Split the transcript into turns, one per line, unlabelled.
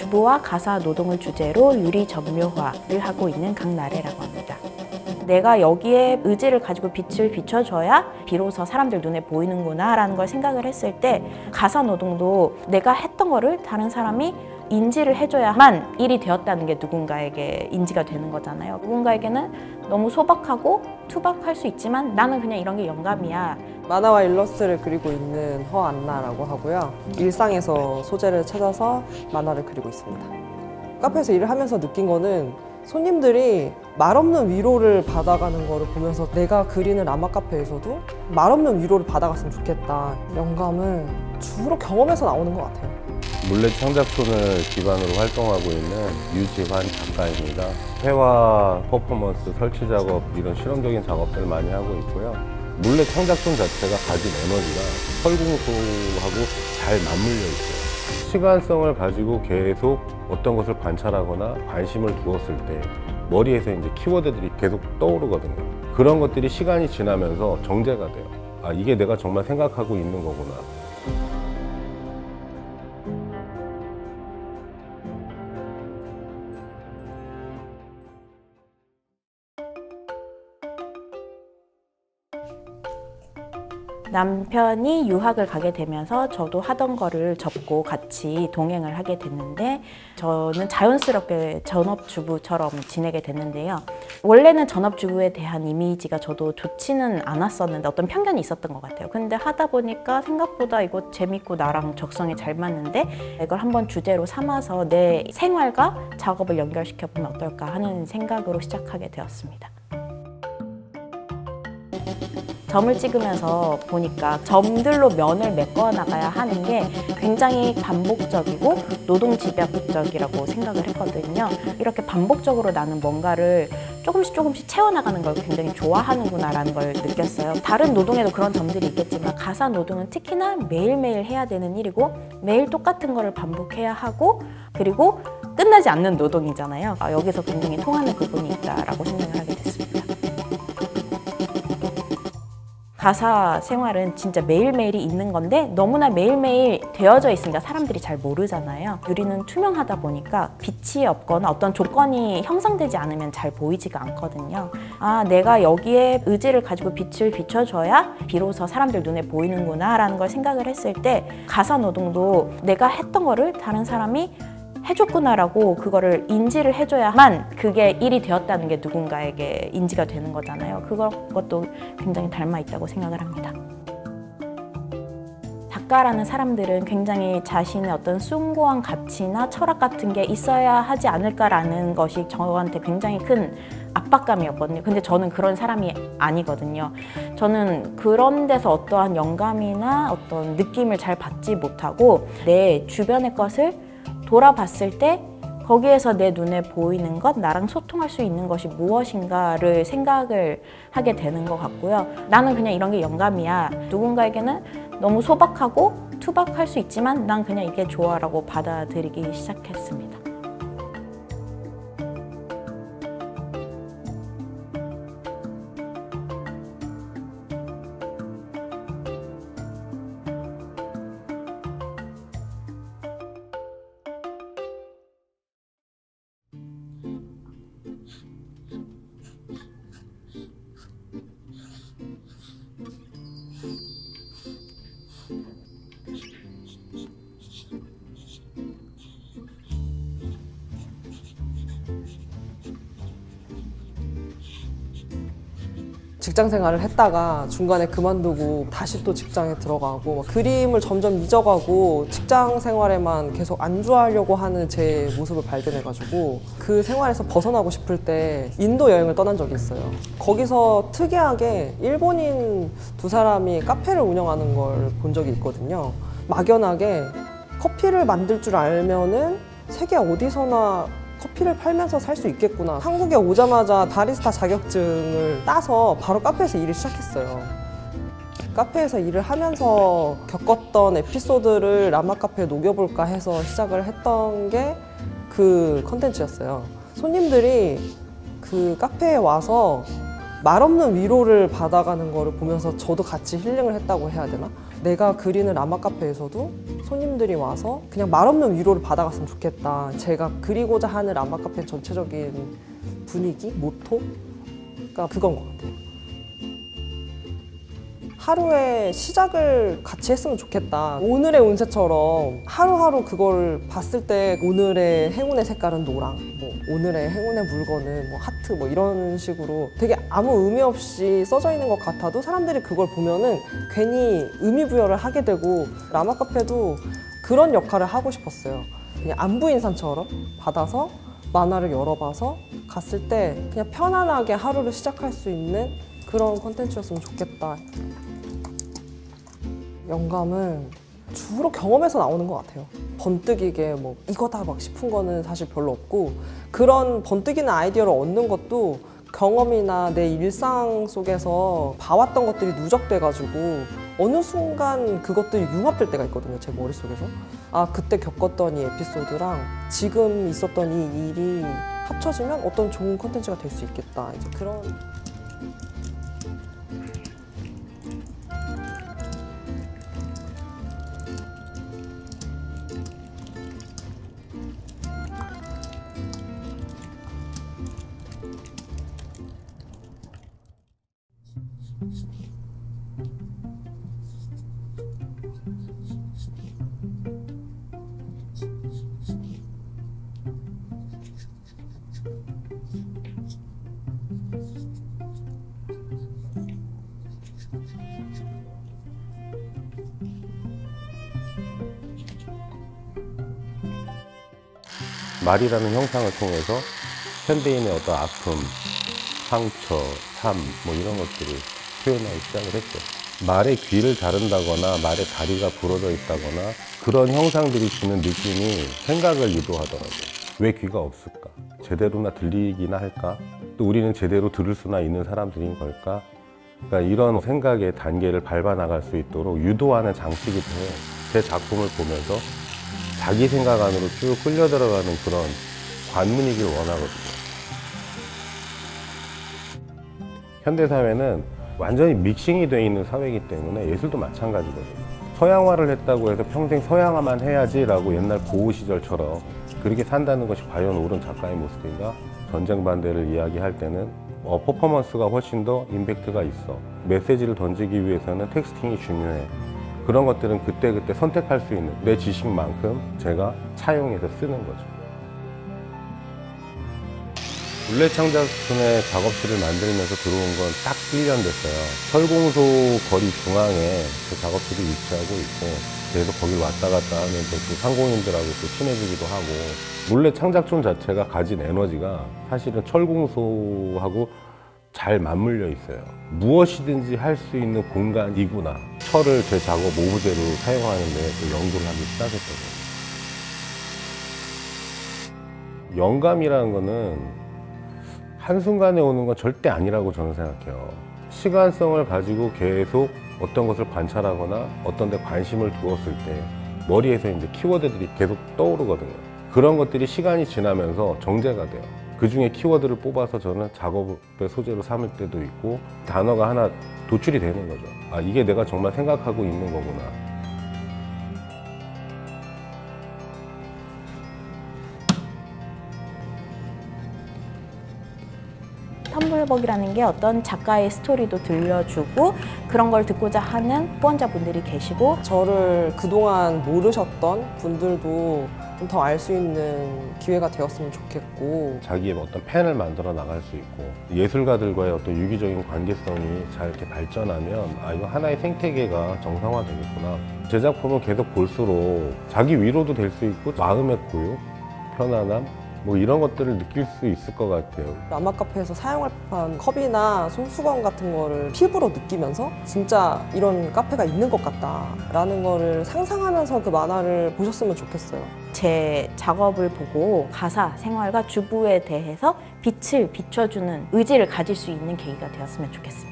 주부와 가사 노동을 주제로 유리 점묘화를 하고 있는 강나래라고 합니다. 내가 여기에 의지를 가지고 빛을 비춰줘야 비로소 사람들 눈에 보이는구나 라는 걸 생각을 했을 때 가사 노동도 내가 했던 거를 다른 사람이 인지를 해줘야만 일이 되었다는 게 누군가에게 인지가 되는 거잖아요. 누군가에게는 너무 소박하고 투박할 수 있지만 나는 그냥 이런 게 영감이야.
만화와 일러스트를 그리고 있는 허안나라고 하고요. 일상에서 소재를 찾아서 만화를 그리고 있습니다. 카페에서 일을 하면서 느낀 거는 손님들이 말없는 위로를 받아가는 거를 보면서 내가 그리는 라마 카페에서도 말없는 위로를 받아갔으면 좋겠다. 영감은 주로 경험에서 나오는 것 같아요.
물레 창작촌을 기반으로 활동하고 있는 유지환 작가입니다. 회화, 퍼포먼스, 설치 작업 이런 실험적인 작업들을 많이 하고 있고요. 물레 창작촌 자체가 가진 에너지가 설공소하고 잘 맞물려 있어요. 시간성을 가지고 계속 어떤 것을 관찰하거나 관심을 두었을 때 머리에서 이제 키워드들이 계속 떠오르거든요. 그런 것들이 시간이 지나면서 정제가 돼요. 아, 이게 내가 정말 생각하고 있는 거구나.
남편이 유학을 가게 되면서 저도 하던 거를 접고 같이 동행을 하게 됐는데 저는 자연스럽게 전업주부처럼 지내게 됐는데요. 원래는 전업주부에 대한 이미지가 저도 좋지는 않았었는데 어떤 편견이 있었던 것 같아요. 근데 하다 보니까 생각보다 이거 재밌고 나랑 적성에 잘 맞는데 이걸 한번 주제로 삼아서 내 생활과 작업을 연결시켜보면 어떨까 하는 생각으로 시작하게 되었습니다. 점을 찍으면서 보니까 점들로 면을 메꿔 나가야 하는 게 굉장히 반복적이고 노동집약적이라고 생각을 했거든요. 이렇게 반복적으로 나는 뭔가를 조금씩 채워나가는 걸 굉장히 좋아하는구나 라는 걸 느꼈어요. 다른 노동에도 그런 점들이 있겠지만 가사 노동은 특히나 매일매일 해야 되는 일이고 매일 똑같은 거를 반복해야 하고 그리고 끝나지 않는 노동이잖아요. 여기서 굉장히 통하는 부분이 있다라고 생각을 하게 됐습니다. 가사 생활은 진짜 매일매일이 있는 건데 너무나 매일매일 되어져 있으니까 사람들이 잘 모르잖아요. 유리는 투명하다 보니까 빛이 없거나 어떤 조건이 형성되지 않으면 잘 보이지가 않거든요. 아, 내가 여기에 의지를 가지고 빛을 비춰줘야 비로소 사람들 눈에 보이는구나 라는 걸 생각을 했을 때 가사 노동도 내가 했던 거를 다른 사람이 해줬구나라고 그거를 인지를 해줘야만 그게 일이 되었다는 게 누군가에게 인지가 되는 거잖아요. 그것도 굉장히 닮아 있다고 생각을 합니다. 작가라는 사람들은 굉장히 자신의 어떤 숭고한 가치나 철학 같은 게 있어야 하지 않을까라는 것이 저한테 굉장히 큰 압박감이었거든요. 근데 저는 그런 사람이 아니거든요. 저는 그런 데서 어떠한 영감이나 어떤 느낌을 잘 받지 못하고 내 주변의 것을 돌아봤을 때 거기에서 내 눈에 보이는 것, 나랑 소통할 수 있는 것이 무엇인가를 생각을 하게 되는 것 같고요. 나는 그냥 이런 게 영감이야. 누군가에게는 너무 소박하고 투박할 수 있지만 난 그냥 이게 좋아라고 받아들이기 시작했습니다.
직장 생활을 했다가 중간에 그만두고 다시 또 직장에 들어가고 그림을 점점 잊어가고 직장 생활에만 계속 안주하려고 하는 제 모습을 발견해가지고 그 생활에서 벗어나고 싶을 때 인도 여행을 떠난 적이 있어요. 거기서 특이하게 일본인 두 사람이 카페를 운영하는 걸 본 적이 있거든요. 막연하게 커피를 만들 줄 알면은 세계 어디서나 커피를 팔면서 살 수 있겠구나. 한국에 오자마자 바리스타 자격증을 따서 바로 카페에서 일을 시작했어요. 카페에서 일을 하면서 겪었던 에피소드를 라마 카페에 녹여볼까 해서 시작을 했던 게 그 컨텐츠였어요. 손님들이 그 카페에 와서 말없는 위로를 받아가는 거를 보면서 저도 같이 힐링을 했다고 해야 되나? 내가 그리는 라마 카페에서도 손님들이 와서 그냥 말없는 위로를 받아갔으면 좋겠다. 제가 그리고자 하는 라마 카페 전체적인 분위기, 모토가 그건 것 같아요. 하루의 시작을 같이 했으면 좋겠다. 오늘의 운세처럼 하루하루 그걸 봤을 때 오늘의 행운의 색깔은 노랑, 뭐 오늘의 행운의 물건은 뭐 하트, 뭐 이런 식으로 되게 아무 의미 없이 써져 있는 것 같아도 사람들이 그걸 보면은 괜히 의미 부여를 하게 되고, 라마 카페도 그런 역할을 하고 싶었어요. 그냥 안부인사처럼 받아서 만화를 열어봐서 갔을 때 그냥 편안하게 하루를 시작할 수 있는 그런 콘텐츠였으면 좋겠다. 영감은 주로 경험에서 나오는 것 같아요. 번뜩이게 뭐 이거다 막 싶은 거는 사실 별로 없고, 그런 번뜩이는 아이디어를 얻는 것도 경험이나 내 일상 속에서 봐왔던 것들이 누적돼가지고 어느 순간 그것들이 융합될 때가 있거든요, 제 머릿속에서. 아, 그때 겪었던 이 에피소드랑 지금 있었던 이 일이 합쳐지면 어떤 좋은 콘텐츠가 될 수 있겠다. 이제 그런.
말이라는 형상을 통해서 현대인의 어떤 아픔, 상처, 삶, 뭐 이런 것들을 표현하기 시작을 했죠. 말의 귀를 자른다거나 말의 다리가 부러져 있다거나 그런 형상들이 주는 느낌이 생각을 유도하더라고요. 왜 귀가 없을까? 제대로나 들리기나 할까? 또 우리는 제대로 들을 수나 있는 사람들인 걸까? 그러니까 이런 생각의 단계를 밟아 나갈 수 있도록 유도하는 장치이기도 해요. 제 작품을 보면서 자기 생각 안으로 쭉 끌려 들어가는 그런 관문이길 원하거든요. 현대사회는 완전히 믹싱이 되어 있는 사회이기 때문에 예술도 마찬가지거든요. 서양화를 했다고 해서 평생 서양화만 해야지라고 옛날 고우 시절처럼 그렇게 산다는 것이 과연 옳은 작가의 모습인가? 전쟁 반대를 이야기할 때는 퍼포먼스가 훨씬 더 임팩트가 있어. 메시지를 던지기 위해서는 텍스팅이 중요해. 그런 것들은 그때그때 선택할 수 있는 내 지식만큼 제가 차용해서 쓰는 거죠. 물레창작촌의 작업실을 만들면서 들어온 건 딱 1년 됐어요. 철공소 거리 중앙에 그 작업실이 위치하고 있고, 계속 거길 왔다 갔다 하면서 그 상공인들하고 또 친해지기도 하고, 물레창작촌 자체가 가진 에너지가 사실은 철공소하고 잘 맞물려 있어요. 무엇이든지 할 수 있는 공간이구나. 철을 제 작업 오브제로 사용하는 데 또 연구를 하기 시작했거든요. 영감이라는 거는 한순간에 오는 건 절대 아니라고 저는 생각해요. 시간성을 가지고 계속 어떤 것을 관찰하거나 어떤 데 관심을 두었을 때 머리에서 이제 키워드들이 계속 떠오르거든요. 그런 것들이 시간이 지나면서 정제가 돼요. 그 중에 키워드를 뽑아서 저는 작업의 소재로 삼을 때도 있고, 단어가 하나 도출이 되는 거죠. 아, 이게 내가 정말 생각하고 있는 거구나.
텀블벅이라는 게 어떤 작가의 스토리도 들려주고 그런 걸 듣고자 하는 후원자분들이 계시고,
저를 그동안 모르셨던 분들도 좀 더 알 수 있는 기회가 되었으면 좋겠고,
자기의 어떤 펜을 만들어 나갈 수 있고, 예술가들과의 어떤 유기적인 관계성이 잘 이렇게 발전하면 아, 이거 하나의 생태계가 정상화되겠구나. 제 작품을 계속 볼수록 자기 위로도 될 수 있고, 마음의 고요, 편안함, 뭐 이런 것들을 느낄 수 있을 것 같아요.
라마 카페에서 사용할 법한 컵이나 손수건 같은 거를 피부로 느끼면서 진짜 이런 카페가 있는 것 같다라는 거를 상상하면서 그 만화를 보셨으면 좋겠어요.
제 작업을 보고 가사, 생활과 주부에 대해서 빛을 비춰주는 의지를 가질 수 있는 계기가 되었으면 좋겠습니다.